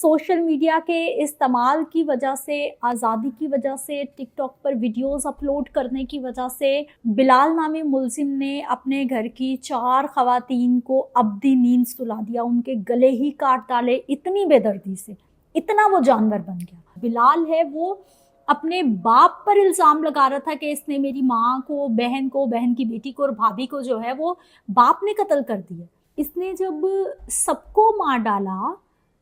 Social media के इस्तेमाल की वजह से, आज़ादी की वजह से, टिकटॉक पर वीडियोस अपलोड करने की वजह से बिलाल नामी मुलजिम ने अपने घर की 4 ख़वातीन को अब्दी नींद सुला दिया, उनके गले ही काट डाले इतनी बेदर्दी से, इतना वो जानवर बन गया। बिलाल है वो अपने बाप पर इल्ज़ाम लगा रहा था कि इसने मेरी माँ को, बहन की बेटी को और भाभी को जो है वो बाप ने कत्ल कर दिया। इसने जब सबको मार डाला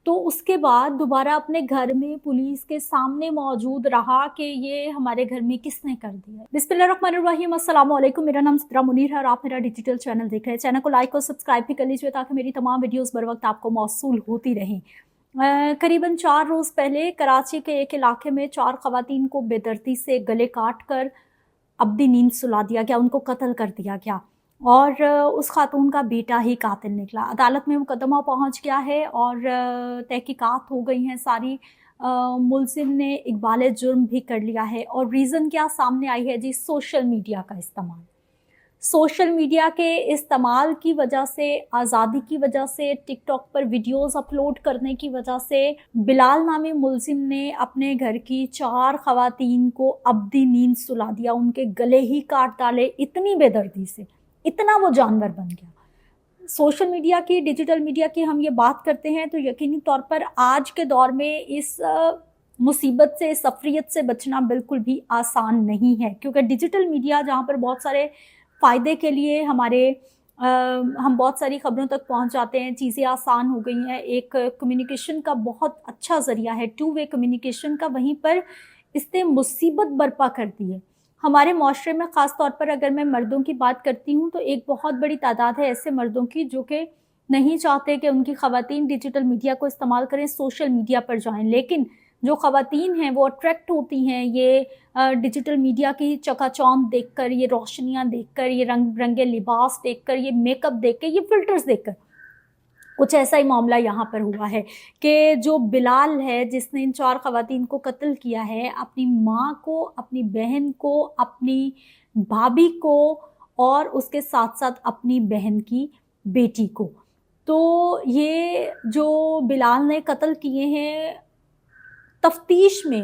तो उसके बाद दोबारा अपने घर में पुलिस के सामने मौजूद रहा कि ये हमारे घर में किसने कर दिया। बिस्मिल्लाहिर्रहमानिर्रहीम, अस्सलाम वालेकुम। मेरा नाम सिद्रा मुनीर है और आप मेरा डिजिटल चैनल देख रहे हैं। चैनल को लाइक और सब्सक्राइब भी कर लीजिए ताकि मेरी तमाम वीडियोस बर वक्त आपको मौसूल होती रहें। करीबन 4 रोज़ पहले कराची के एक इलाके में 4 ख़वातीन को बेदर्दी से गले काट कर अब्दी नींद सुला दिया गया, उनको कत्ल कर दिया गया और उस खातून का बेटा ही कातिल निकला। अदालत में मुकदमा पहुंच गया है और तहकीकात हो गई हैं सारी। मुलजिम ने इकबाल जुर्म भी कर लिया है और रीज़न क्या सामने आई है जी, सोशल मीडिया का इस्तेमाल। सोशल मीडिया के इस्तेमाल की वजह से, आज़ादी की वजह से, टिकटॉक पर वीडियोस अपलोड करने की वजह से बिलाल नामी मुलजिम ने अपने घर की 4 ख़वातीन को अब्दी नींद सुला दिया, उनके गले ही काट डाले इतनी बेदर्दी से, इतना वो जानवर बन गया। सोशल मीडिया की, डिजिटल मीडिया की हम ये बात करते हैं तो यकीनी तौर पर आज के दौर में इस मुसीबत से, इस अफरियत से बचना बिल्कुल भी आसान नहीं है, क्योंकि डिजिटल मीडिया जहाँ पर बहुत सारे फ़ायदे के लिए हम बहुत सारी ख़बरों तक पहुँच जाते हैं, चीज़ें आसान हो गई हैं, एक कम्युनिकेशन का बहुत अच्छा ज़रिया है, 2 वे कम्युनिकेशन का, वहीं पर इसने मुसीबत बर्पा कर दी है हमारे माशरे में। ख़ास तौर पर अगर मैं मर्दों की बात करती हूँ तो एक बहुत बड़ी तादाद है ऐसे मर्दों की जो कि नहीं चाहते कि उनकी ख़वातीन डिजिटल मीडिया को इस्तेमाल करें, सोशल मीडिया पर जाएं, लेकिन जो ख़वातीन हैं वो अट्रैक्ट होती हैं ये डिजिटल मीडिया की चकाचौंध देखकर, ये रोशनियाँ देखकर, ये रंग बिरंगे लिबास देखकर, ये मेकअप देख कर, ये फ़िल्टर्स देखकर। कुछ ऐसा ही मामला यहाँ पर हुआ है कि जो बिलाल है जिसने इन 4 ख़वातीन को कत्ल किया है, अपनी माँ को, अपनी बहन को, अपनी भाभी को और उसके साथ साथ अपनी बहन की बेटी को, तो ये जो बिलाल ने कत्ल किए हैं, तफ्तीश में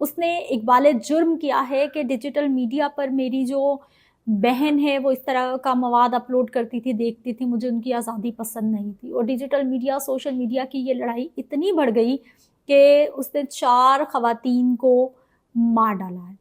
उसने इकबाल जुर्म किया है कि डिजिटल मीडिया पर मेरी जो बहन है वो इस तरह का मवाद अपलोड करती थी, देखती थी, मुझे उनकी आज़ादी पसंद नहीं थी। और डिजिटल मीडिया, सोशल मीडिया की ये लड़ाई इतनी बढ़ गई कि उसने 4 ख़वातीन को मार डाला है।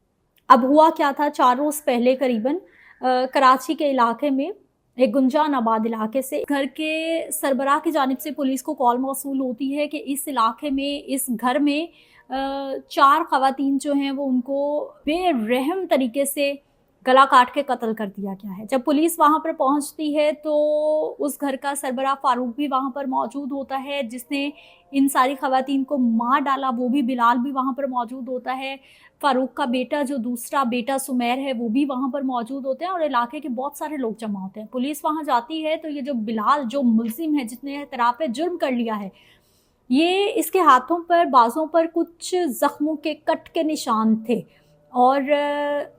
अब हुआ क्या था, 4 रोज़ पहले करीबन कराची के इलाके में, एक गुंजान आबाद इलाके से घर के सरबराह की जानिब से पुलिस को कॉल मौसूल होती है कि इस इलाके में, इस घर में 4 ख़वातीन जो हैं वो उनको बेरहम तरीके से गला काट के कत्ल कर दिया गया है। जब पुलिस वहाँ पर पहुँचती है तो उस घर का सरबराह फ़ारूक भी वहाँ पर मौजूद होता है जिसने इन सारी ख़वातीन को मार डाला, वो भी, बिलाल भी वहाँ पर मौजूद होता है। फ़ारूक का बेटा, जो दूसरा बेटा सुमैर है, वो भी वहाँ पर मौजूद होते हैं और इलाके के बहुत सारे लोग जमा होते हैं। पुलिस वहाँ जाती है तो ये जो बिलाल, जो मुलजिम है जिसने एतराफ़ जुर्म कर लिया है, ये इसके हाथों पर, बाजों पर कुछ ज़ख्मों के, कट के निशान थे और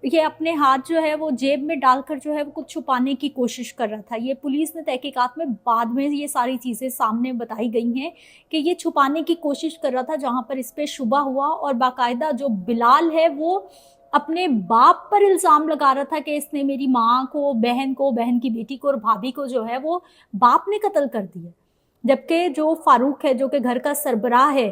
ये अपने हाथ जो है वो जेब में डालकर जो है वो कुछ छुपाने की कोशिश कर रहा था। ये पुलिस ने तहकीकात में बाद में ये सारी चीज़ें सामने बताई गई हैं कि ये छुपाने की कोशिश कर रहा था, जहाँ पर इस पे शुबा हुआ और बाकायदा जो बिलाल है वो अपने बाप पर इल्ज़ाम लगा रहा था कि इसने मेरी माँ को, बहन की बेटी को और भाभी को जो है वो बाप ने कत्ल कर दिया। जबकि जो फ़ारूक है, जो कि घर का सरबराह है,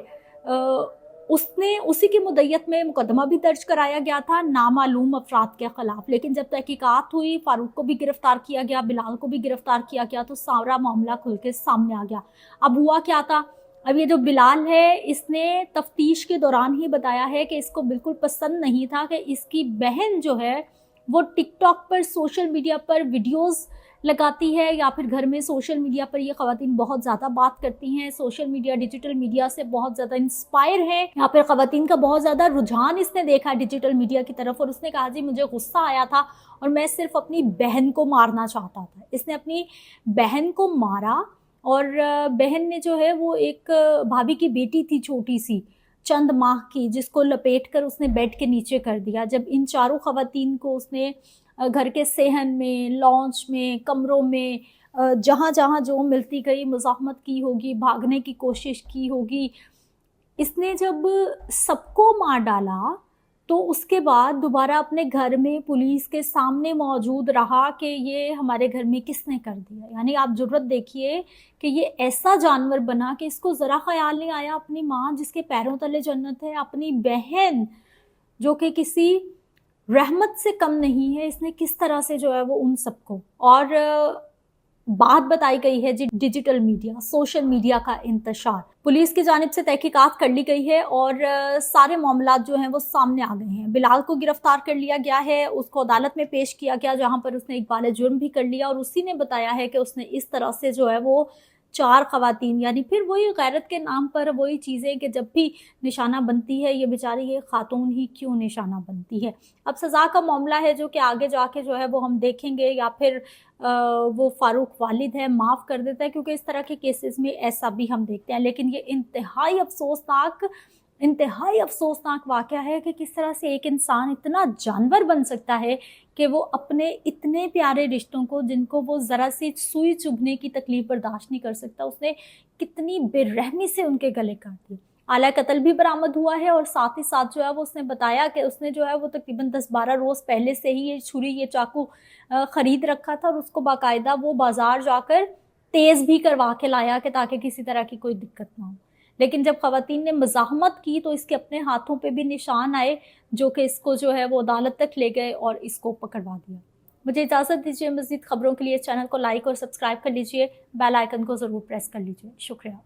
उसने, उसी की मुद्दत में मुकदमा भी दर्ज कराया गया था नामालूम अफराद के ख़िलाफ़। लेकिन जब तहकीकात हुई, फ़ारूक को भी गिरफ़्तार किया गया, बिलाल को भी गिरफ़्तार किया गया, तो सारा मामला खुल के सामने आ गया। अब हुआ क्या था, अब ये जो बिलाल है इसने तफ्तीश के दौरान ही बताया है कि इसको बिल्कुल पसंद नहीं था कि इसकी बहन जो है वो टिकटॉक पर, सोशल मीडिया पर वीडियोज़ लगाती है, या फिर घर में सोशल मीडिया पर ये ख़वातीन बहुत ज़्यादा बात करती हैं, सोशल मीडिया, डिजिटल मीडिया से बहुत ज़्यादा इंस्पायर है। यहाँ पर ख़वातीन का बहुत ज़्यादा रुझान इसने देखा डिजिटल मीडिया की तरफ और उसने कहा जी मुझे गुस्सा आया था और मैं सिर्फ अपनी बहन को मारना चाहता था। इसने अपनी बहन को मारा और बहन ने जो है वो एक भाभी की बेटी थी छोटी सी, चंद माह की, जिसको लपेट कर उसने बेड के नीचे कर दिया। जब इन 4 ख़वातीन को उसने घर के सेहन में, लॉन्च में, कमरों में, जहाँ जहाँ जो मिलती गई मुज़ाहमत की होगी, भागने की कोशिश की होगी, اس نے جب سب کو مار ڈالا تو اس کے بعد دوبارہ اپنے گھر میں پولیس کے سامنے موجود رہا کہ یہ ہمارے گھر میں کس نے کر دیا. یعنی آپ جرت دیکھیے کہ یہ ایسا جانور بنا کہ اس کو ذرا خیال نہیں آیا اپنی ماں جس کے پیروں تلے جنت ہے, اپنی بہن جو کہ کسی رحمت سے کم نہیں ہے, اس نے کس طرح سے جو ہے وہ ان سب کو. اور بات بتائی گئی ہے جی ڈیجیٹل میڈیا, سوشل میڈیا کا انتشار. پولیس کی جانب سے تحقیقات کر لی گئی ہے اور سارے معاملات جو ہیں وہ سامنے آ گئے ہیں. بلال کو گرفتار کر لیا گیا ہے, اس کو عدالت میں پیش کیا گیا جہاں پر اس نے اقبال جرم بھی کر لیا, اور اسی نے بتایا ہے کہ اس نے اس طرح سے جو ہے وہ 4 خواتین, یعنی پھر وہی غیرت کے نام پر وہی چیزیں کہ جب بھی نشانہ بنتی ہے یہ بیچاری یہ خاتون ہی کیوں نشانہ بنتی ہے. اب سزا کا معاملہ ہے جو کہ آگے جا کے جو ہے وہ ہم دیکھیں گے, یا پھر وہ فاروق والد ہے معاف کر دیتا ہے, کیونکہ اس طرح کے کیسز میں ایسا بھی ہم دیکھتے ہیں. لیکن یہ انتہائی افسوسناک واقعہ ہے کہ کس طرح سے ایک انسان اتنا جانور بن سکتا ہے کہ وہ اپنے اتنے پیارے رشتوں کو, جن کو وہ ذرا سی سوئی چبھنے کی تکلیف برداشت نہیں کر سکتا, اس نے کتنی بے رحمی سے ان کے گلے کاٹ دیے. آلہ قتل بھی برآمد ہوا ہے, اور ساتھ ہی ساتھ جو ہے وہ اس نے بتایا کہ اس نے جو ہے وہ تقریباً 10-12 روز پہلے سے ہی یہ چھری یہ چاقو خرید رکھا تھا, اور اس کو باقاعدہ وہ بازار جا کر تیز بھی کروا کے لایا کہ تاکہ کسی طرح کی کوئی دقت نہ ہو. لیکن جب خواتین نے مزاحمت کی تو اس کے اپنے ہاتھوں پہ بھی نشان آئے جو کہ اس کو جو ہے وہ عدالت تک لے گئے اور اس کو پکڑوا دیا. مجھے اجازت دیجیے, مزید خبروں کے لیے چینل کو لائک اور سبسکرائب کر لیجیے, بیل آئیکن کو ضرور پریس کر لیجیے. شکریہ.